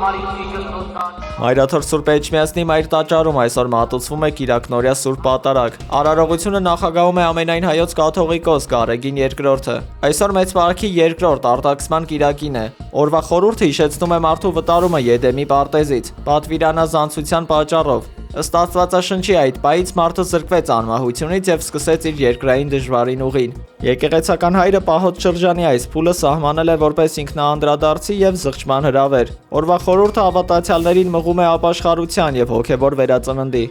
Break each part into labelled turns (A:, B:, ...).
A: Մայրաթոր Սուրբ Էջմիածնի մայր տաճարում այսօր մատուցվում է Կիրակնօրյա Սուրբ Պատարագ։ Արարողությունը նախագահում է ամենայն հայոց կաթողիկոս Գարեգին II-ը։ Այսօր Մեծ Պարագի երկրորդ արտաքսման կիրակին է։ Օրվա խորհուրդը հիշեցնում է մարդու վտարումը Եդեմի պարտեզից, պատվիրանազանցության պատճառով։ Ըստ Աստվածաշնչի այդ պահից մարդը զրկվեց անմահությունից եւ սկսեց իր երկրային դժվարին ուղին։ Եկեղեցական հայրը Պահոտ շրջանի այս փուլը սահմանել է որպես ինքնաանդրադարձի եւ զղջման հրավեր։ Օրվա խորհուրդը հավատացյալներին մղում է ապաշխարության եւ հոգեվոր վերածննդի։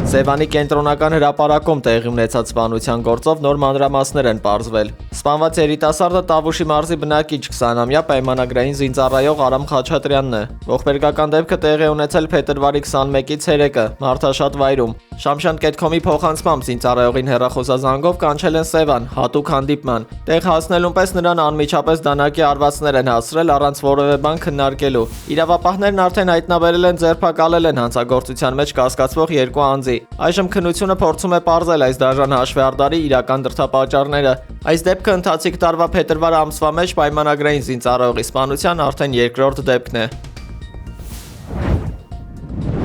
A: Սևանի կենտրոնական հրապարակում տեղի ունեցած սպանության գործով նոր մանրամասներ են պարզվել։ Սպանված երիտասարդը Տավուշի մարզի բնակիչ 20-ամյա պայմանագրային զինծառայող Արամ Խաչատրյանն է։ Ողբերգական դեպքը տեղի ունեցել փետրվարի 21-ից 3-ը Մարդաշատ վայրում։ Շամշան.com-ի փոխանցմամբ զինծառայողին հեռախոսազանգով կանչել են Սևան հատուկ հանդիպման։ Տեղ հասնելուն պես նրան անմիջապես դանակի արվածներ են հասրել առանց որևէ բան քննարկելու։ Իրավապահներն արդեն հայտնաբերել են ձերբակալել են հանցագործության մեջ կասկածվող երկու անձի։ Այժմ քննությունը փորձում է պարզել այս դաժան հաշվեհարդարի իրական դրդապատճառները։ Այս դեպքը ընթացիկ տարվա փետրվար ամսվա մեջ պայմանագրային զինծառայողի սպանության արդեն երկրորդ դեպքն է։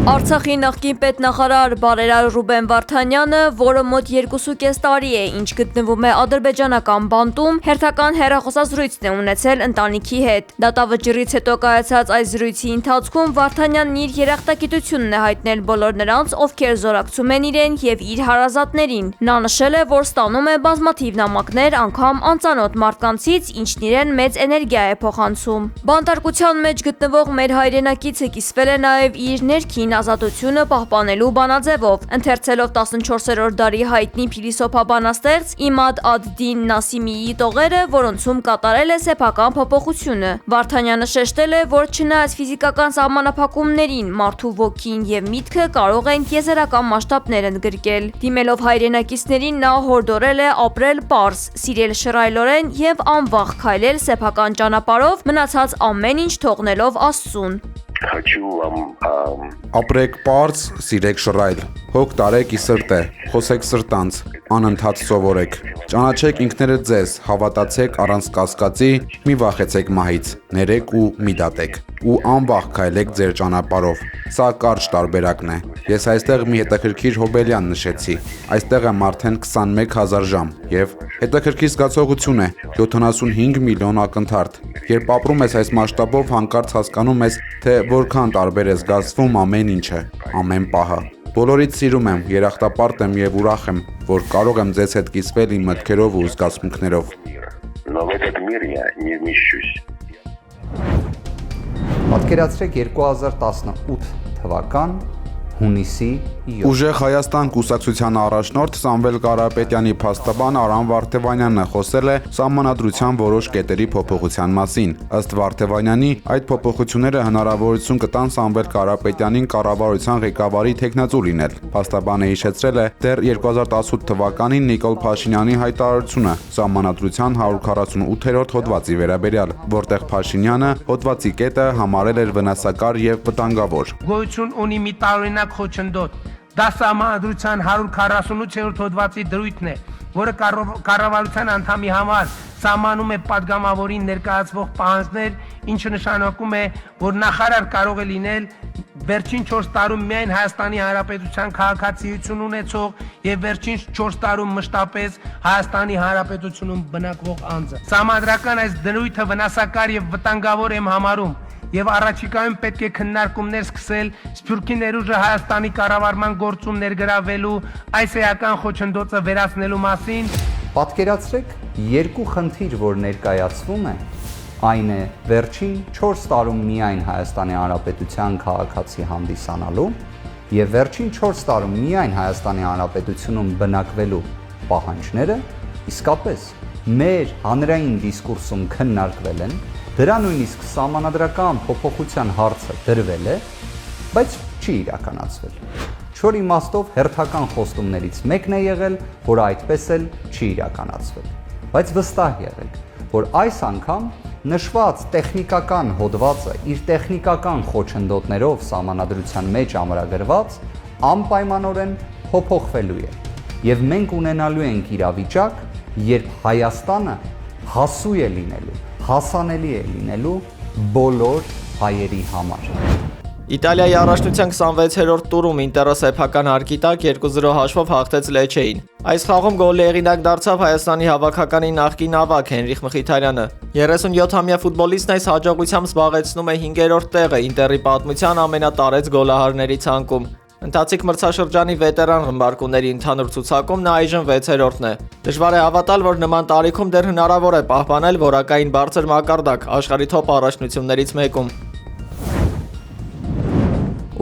B: Արցախի նախկին պետնախարար բարերար Ռուբեն Վարդանյանը, որը մոտ 2.5 տարի է, ինչ գտնվում է ադրբեջանական բանտում, հերթական հեռախոսազրույցն է ունեցել ընտանիքի հետ։ Դատավճռից հետո կայացած այս զրույցի ընթացքում Վարդանյանն իր երախտագիտությունն է հայտնել բոլոր նրանց, ովքեր զորակցում են իրեն եւ իր հարազատներին։ Նա նշել է, որ ստանում է բազմաթիվ նամակներ, անգամ անծանոթ մարդկանցից, ինչն իրեն մեծ էներգիա է փոխանցում։ Բանտարկության մեջ գտնվող մեր հայրենակիցը կիսվել է նաեւ իր ներքին ազատությունը պահպանելու բանաձևով, ընթերցելով 14-րդ դարի հայտնի փիլիսոփա-բանաստեղծ Իմադ ադ-Դին Նասիմիի տողերը, որոնցում կատարել է սեփական փոփոխությունը։ Վարդանյանը շեշտել է, որ չնայած ֆիզիկական սահմանափակումներին, մարդու ոգին եւ միտքը կարող են եզերական մասշտաբներ ընդգրկել։ Դիմելով հայրենակիցներին նա հորդորել է ապրել պարզ, սիրել շռայլորեն եւ անվախ քայլել սեփական ճանապարհով, մնացած ամեն ինչ թողնելով Աստծուն։
C: Ապրեք պարզ, սիրեք շռայլ, հոգ տարեք ի սրտե, խոսեք սրտանց, անընդհատ սովորեք, ճանաչեք ինքներդ ձեզ, հավատացեք առանց կասկածի, մի վախեցեք մահից, ներեք ու մի դատեք, ու անվախ քայլեք ձեր ճանապարհով։ Սա կարճ տարբերակն է։ Ես այստեղ մի հետաքրքիր հոբելյան նշեցի։ Այստեղ եմ արդեն 21,000 ժամ եւ հետաքրքիր զգացողություն է 75 միլիոն ակնթարթ։ Երբ ապրում ես այս մասշտաբով, հանկարծ հասկանում ես, թե որքան տարբեր է զգացվում ամեն ինչը, ամեն պահը։ Բոլորից սիրում եմ, երախտապարտ եմ եւ ուրախ եմ, որ կարող եմ ձեզ հետ կիսվել իմ մտքերով ու զգացմունքներով։
D: Պատկերացրեք 2018 թվական հունիսի 7։
C: Ուժեղ Հայաստան կուսակցության առաջնորդ Սամվել Կարապետյանի փաստաբան Արամ Վարդևանյանը խոսել է սահմանադրության որոշ կետերի փոփոխության մասին։ Ըստ Վարդևանյանի, այդ փոփոխությունները հնարավորություն կտան Սամվել Կարապետյանին կառավարության ղեկավարի թեկնածու լինել։ Փաստաբանը հիշեցրել է դեռ 2018 թվականին Նիկոլ Փաշինյանի հայտարարությունը սահմանադրության 148-րդ հոդվածի վերաբերյալ, որտեղ Փաշինյանը հոդվածի կետը համարել էր վնասակար եւ վտանգավոր։
E: Գոյություն ունի մի տարօրինակ խոչընդոտ։ Դա սահմանադրության 148-րդ հոդվածի դրույթն է, որը կառավարության անդամի համար սահմանում է падգամավորին ներկայացվող պահանջներ, ինչը նշանակում է, որ նախարար կարող է լինել վերջին 4 տարում միայն Հայաստանի Հանրապետության քաղաքացիություն ունեցող եւ վերջին 4 տարում մշտապես Հայաստանի Հանրապետությունում բնակվող անձը։ Սահմանադրական այս դրույթը վնասակար եւ վտանգավոր եմ համարում եւ առաջիկայում պետք է քննարկումներ սկսել Սփյուռքի ներուժը Հայաստանի կառավարման գործում ներգրավելու այս էական խոչընդոտը վերացնելու մասին։
D: Պատկերացրեք երկու խնդիր, որ ներկայացվում է, այն է վերջին 4 տարում միայն Հայաստանի Հանրապետության քաղաքացի հանդիսանալու եւ վերջին 4 տարում միայն Հայաստանի Հանրապետությունում բնակվելու պահանջները իսկապես մեր հանրային դիսկուրսում քննարկվել են, դրա նույնիսկ սահմանադրական փոփոխության հարցը դրվել է, բայց չի իրականացվել։ Չոր իմաստով հերթական խոստումներից մեկն է եղել, որ այդպես էլ չի իրականացվել։ Բայց վստահ եղեք, որ այս անգամ նշված տեխնիկական հոդվածը իր տեխնիկական խոչընդոտներով սահմանադրության մեջ ամրագրված անպայմանորեն փոփոխվելու է։ Եվ մենք ունենալու ենք իրավիճակ, երբ Հայաստանը հասու է լինելու, հասանելի է լինելու բոլոր հայերի համար։
A: Իտալիայի առաջնության 26-րդ տուրում Ինտերը սեփական հարկի տակ 2-0 հաշվով հաղթեց Լեչեին։ Այս խաղում գոլի հեղինակ դարձավ Հայաստանի հավաքականի նախկին ավագ Հենրիխ Մխիթարյանը։ 37-ամյա ֆուտբոլիստն այս հաջողությամբ զբաղեցնում է 5-րդ տեղը Ինտերի պատմության ամենատարեց գոլահարների ցանկում։ Ընթացիկ մրցաշրջանի վետերան ռմբարկուների ընդհանուր ցուցակում նա այժմ 6-րդն է։ Դժվար է հավատալ, որ նման տարիքում դեռ հնարավոր է պահպանել որակային բարձր մակարդակ աշխարհի թոփ առաջնություններից մեկում։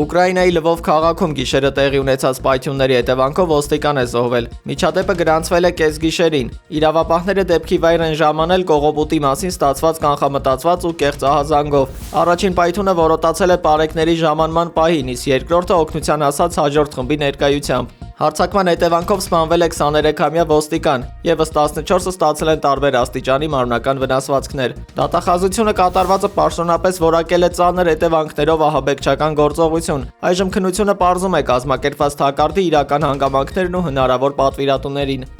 A: Ուկրաինայի Լվով քաղաքում գիշերը տեղի ունեցած պայթյունների հետևանքով ոստիկան է զոհվել։ Միջադեպը գրանցվել է կեսգիշերին։ Իրավապահները դեպքի վայր են ժամանել կողոպուտի մասին ստացված կանխամտածված ու կեղծ ահազանգով։ Առաջին պայթյունը որոտացել է պարեկների ժամանման պահին, իսկ երկրորդը օգնության հասած հաջորդ խմբի ներկայությամբ։ Հարձակման հետևանքով սպանվել է 23-ամյա ոստիկան, ևս 14-ը ստացել են տարբեր աստիճանի մարմնական վնասվածքներ։ Դատախազությունը կատարվածը պաշտոնապես որակել է ծանր հետևանքներով ահաբեկչական գործողություն։ Այժմ քննությունը պարզում է կազմակերպված թակարդի իրական հանգամանքներն ու հնարավոր պատվիրատուներին։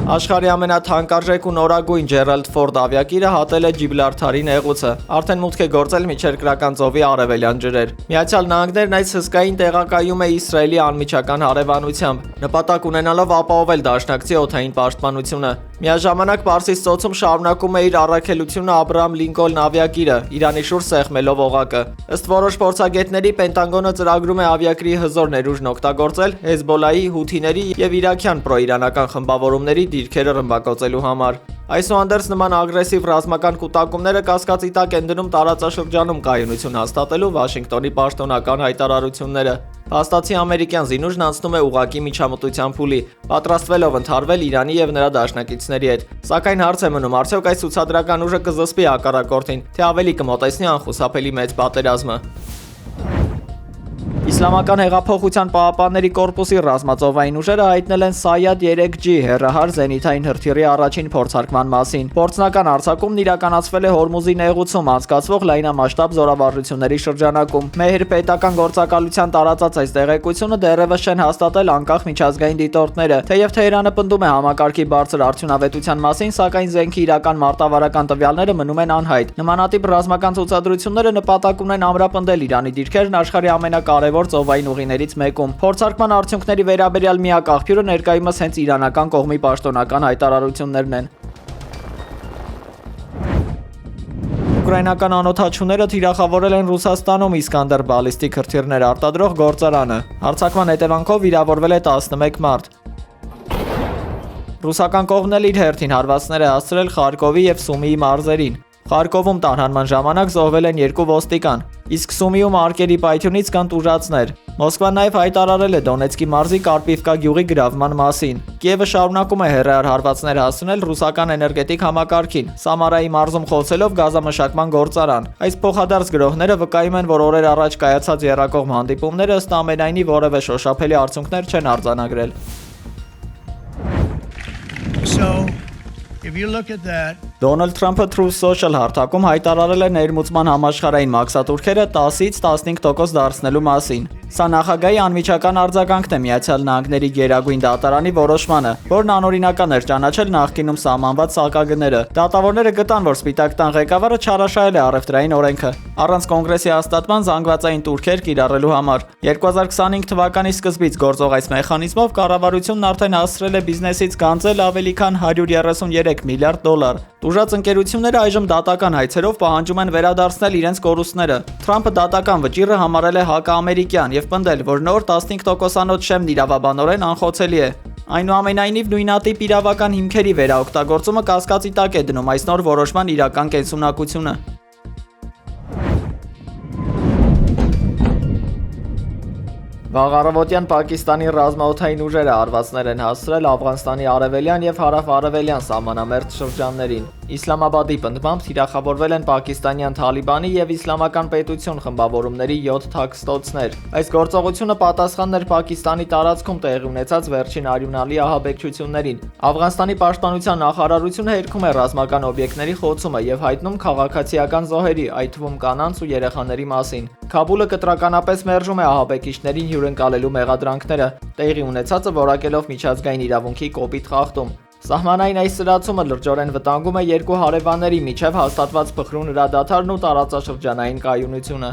A: Աշխարհի ամենաթանկարժեք ու նորագույն Ջերալդ Ֆորդ ավիակիրը հատել է Ջիբլարթարի նեղուցը։ Արդեն մուտք է գործել միջերկրական ծովի արևելյան ջրեր։ Միացյալ Նահանգներն այս հսկային տեղակայում է Իսրայելի անմիջական հարևանությամբ, նպատակ ունենալով ապահովել դաշնակցի օդային պաշտպանությունը։ Միաժամանակ Պարսից ծոցում շարունակում է իր առաքելությունը Աբրահամ Լինկոլն ավիակիրը, Իրանի շուրջ սեղմելով օղակը։ Ըստ որոշ փորձագետների, Պենտագոնը ծրագրում է ավիակրի հզոր ներուժն օգտագործել Հեզբոլայի, Հութիների եւ իրաքյան պրոիրանական խմբավորումների դիրքերը ռմբակոծելու համար։ Այսուհանդերձ նման ագրեսիվ ռազմական կուտակումները կասկածի տակ են դնում տարածաշրջանում կայունություն հաստատելու Վաշինգտոնի պաշտոնական հայտարարությունները։ Փաստացի ամերիկյան զինուժն անցնում է ուղղակի միջամտության փուլի, պատրաստվելով ընդհարվել Իրանի եւ նրա դաշնակիցների հետ։ Սակայն հարց է մնում, արդյոք այս ցուցադրական ուժը կզսպի հակառակորդին, թե ավելի կմոտեցնի անխուսափելի մեծ պատերազմը։ Իսլամական հեղափոխության պահապանների կորպուսի ռազմածովային ուժերը հայտնել են Սայադ 3G հեռահար զենիթային հրթիռի առաջին փորձարկման մասին։ Փորձնական արձակումն իրականացվել է Հորմուզի նեղուցում անցկացվող լայնամասշտաբ զորավարժությունների շրջանակում։ Մեհր պետական գործակալության տարածած այս տեղեկությունը դեռևս չեն հաստատել անկախ միջազգային դիտորդները։ Թեև Թեհրանը պնդում է համակարգի բարձր արդյունավետության մասին, սակայն զենքի իրական մարտավարական տվյալները մնում են անհայտ։ Նմանատիպ ռազմական ցուցադրությունները նպատակ ունեն ամրապնդել Իրանի դիրքերն աշխարհի ամենակարևոր ծովային ուղիներից մեկում։ Փորձարկման արդյունքների վերաբերյալ միակ աղբյուրը ներկայումս հենց իրանական կողմի պաշտոնական հայտարարություններն են։ Ուկրաինական անօթաչուները թիրախավորել են Ռուսաստանում Իսկանդեր բալիստիկ հրթիռներ արտադրող գործարանը։ Հարձակման հետևանքով վիրավորվել է 11 մարդ։ Ռուսական կողմն էլ իր հերթին հարվածներ է հասցրել Խարկովի եւ Սումիի մարզերին։ Խարկովում տանհանման ժամանակ զոհվել են 2 ոստիկան, իսկ Սումիում արկերի պայթյունից կան տուժածներ։ Մոսկվան նաև հայտարարել է Դոնեցկի մարզի Կարպիվկա գյուղի գրավման մասին։ Կիևը շարունակում է հեռահար հարվածներ հասցնել ռուսական էներգետիկ համակարգին, Սամարայի մարզում խոցելով գազամշակման գործարան։ Այս փոխադարձ գրոհները վկայում են, որ օրեր առաջ կայացած եռակողմ հանդիպումները ըստ ամենայնի որևէ շոշափելի արդյունքներ չեն արձանագրել։ Դոնալդ Թրամփը Truth Social հարթակում հայտարարել է ներմուծման համաշխարհային մաքսատուրքերը 10-ից 15% դարձնելու մասին։ Սա նախագահի անմիջական արձագանքն է Միացյալ Նահանգների Գերագույն դատարանի որոշմանը, որն անօրինական էր ճանաչել նախկինում սահմանված սակագները։ Դատավորները գտան, որ Սպիտակ տան ղեկավարը չարաշահել է առևտրային օրենքը, առանց կոնգրեսի հաստատման զանգվածային տուրքեր կիրառելու համար։ 2025 թվականի սկզբից գործող այս մեխանիզմով կառավարությունն արդեն հասցրել է բիզնեսից գանձել ավելի քան 133 միլիարդ դոլար։ Տուժած ընկերությունները այժմ դատական հայցերով պահանջում են վերադարձնել իրենց կորուստները։ Թրամփը դատական վճիռը համարել է հակաամերիկյան եւ պնդել, որ նոր 15%-անոց շեմն իրավաբանորեն անխոցելի է։ Այնուամենայնիվ նույնատիպ իրավական հիմքերի վերաօգտագործումը կասկածի տակ է դնում այս նոր որոշման իրական կենսունակությունը։ Վաղ առավոտյան Պակիստանի ռազմաօդային ուժերը հարվածներ են հասցրել Աֆղանստանի արևելյան եւ հարավ-արևելյան սահմանամերձ շրջաններին։ Իսլամաբադի պնդմամբ թիրախավորվել են պակիստանյան Թալիբանի եւ Իսլամական պետություն խմբավորումների 7 թաքստոցներ։ Այս գործողությունը պատասխանն էր Պակիստանի տարածքում տեղի ունեցած վերջին արյունալի ահաբեկչություններին։ Աֆղանստանի պաշտպանության նախարարությունը հերքում է ռազմական օբյեկտների խոցումը եւ հայտնում քաղաքացիական զոհերի, այդ թվում կանանց ու երեխաների մասին։ Քաբուլը կտրականապես մերժում է ահաբեկիչներին հյուրընկալելու մեղադրանքները, տեղի ունեցածը որակելով միջազգային իրավունքի կոպիտ խախտում։ Սահմանային այս սրացումը լրջորեն վտանգում է երկու հարևանների միջև հաստատված փխրուն հրադադարն ու տարածաշրջանային կայունությունը։